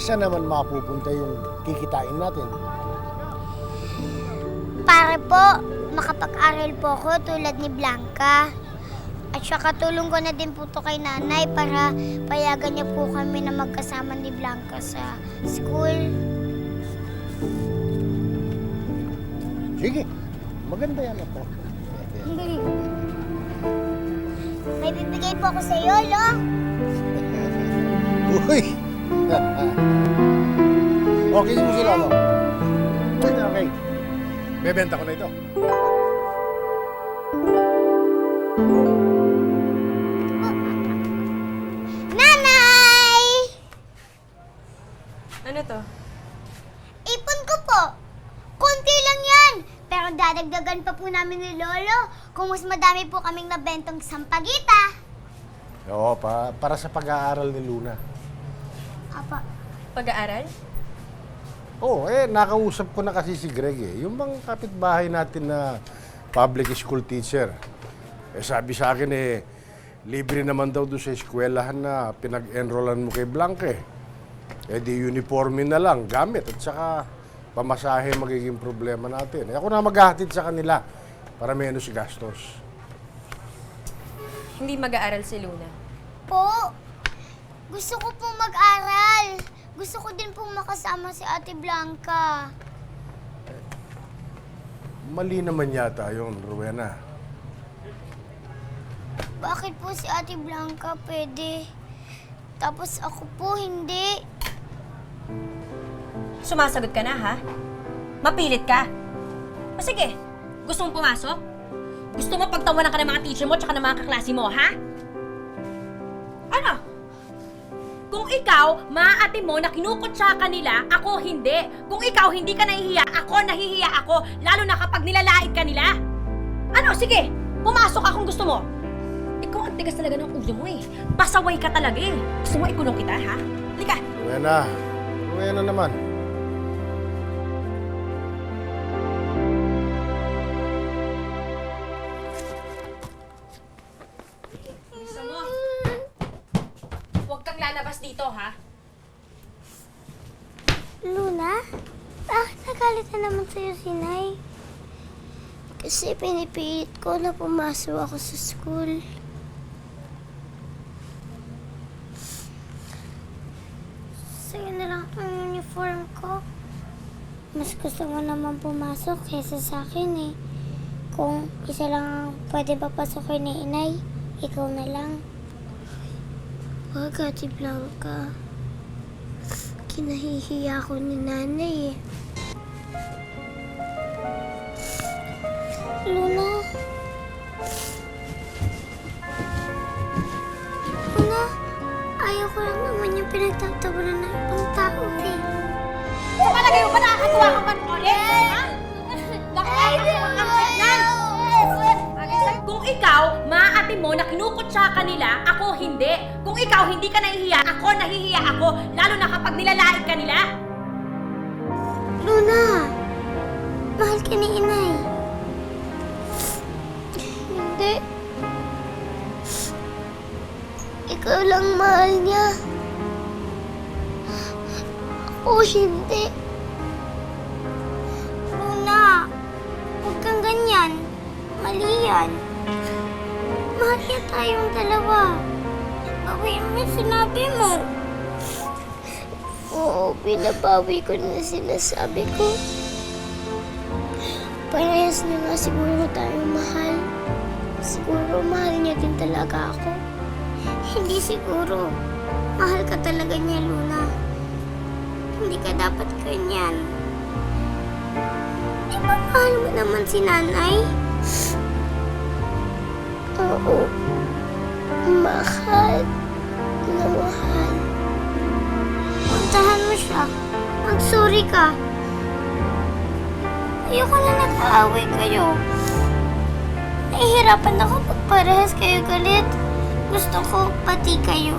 Saan naman mapupunta yung kikitain natin? Para po, makapag-aral po ako tulad ni Blanca. At saka tulong ko na din po to kay nanay para payagan niya po kami na magkasama ni Blanca sa school. Sige, maganda yan ako. May bibigay po ako sa iyo, Lo. Uy! Okay mo sila, no? Okay. Bebenta ko na ito. Nanay! Ano to? Ipon ko po. Konti lang yan. Pero dadagdagan pa po namin ni Lolo kung mas madami po kaming nabentong sampagita. Oo, para sa pag-aaral ni Luna. Apa. Pag-aaral? Oo, nakausap ko na kasi si Greg Yung bang kapitbahay natin na public school teacher. Sabi sa akin libre naman daw doon sa eskwelahan na pinag-enrollan mo kay Blanca di uniforme na lang, gamit at saka pamasahe magiging problema natin. Ako na maghahatid sa kanila para menos gastos. Hindi mag-aaral si Luna. Po, gusto ko po mag-aral. Gusto ko din po makasama si Ate Blanca. Mali naman yata yun, Rowena. Bakit po si Ate Blanca pwede? Tapos ako po hindi. Sumasagot ka na, ha? Mapilit ka. O sige, gusto mong pumasok? Gusto mo pagtawanan ka ng mga teacher mo tsaka ng mga kaklase mo, ha? Ano? Kung ikaw, maaate mo na kinukutsa ka nila, ako hindi. Kung ikaw hindi ka nahihiya, ako nahihiya ako. Lalo na kapag nilalait ka nila. Ano? Sige, pumasok ka kung gusto mo. Ikaw ang tigas talaga ng ulo mo Pasaway ka talaga Gusto mo ikulong kita, ha? Halika. Rowena naman. Gusto mo? Huwag kang lalabas dito, ha? Luna, bakit nagalit na naman sa'yo si Nay? Kasi pinipilit ko na pumasok ako sa school. Sa'yo na lang ang uniform ko. Mas gusto mo naman pumasok kaysa sa akin Kung isa lang ang pwede papasokin ni Inay, ikaw na lang. Wag, Ate Blanca. Kinahihiya ko ni Nanay Luna. Luna, ayaw ko lang naman yung pinagtatawanan ng ibang tao Sa palagay mo ba nakakatuwa ka man ulit? Ha? Nakakatuwa ka man? Kung ikaw, maaate mo na kinukutsa ka nila, ako hindi. Kung ikaw hindi ka nahihiya, ako nahihiya ako. Lalo na kapag nilalait ka nila. Luna, mahal ka ni Inay. Hindi. Ikaw lang mahal niya. Ako hindi. Luna, huwag kang ganyan. Mali yan. Mahal niya tayong dalawa. Bawiin mo yung sinabi mo. Oo, binabawi ko na sinasabi ko. Parehas na nga siguro tayong mahal. Siguro mahal niya din talaga ako. Hindi siguro. Mahal ka talaga niya, Luna. Hindi ka dapat ganyan. Di ba mahal mo naman si Nanay? Oo. Mahal na mahal. Puntahan mo siya. Mag-sorry ka. Ayoko na nag-aaway kayo. Nahihirapan ako pag parehas kayo galit. Gusto ko pati kayo.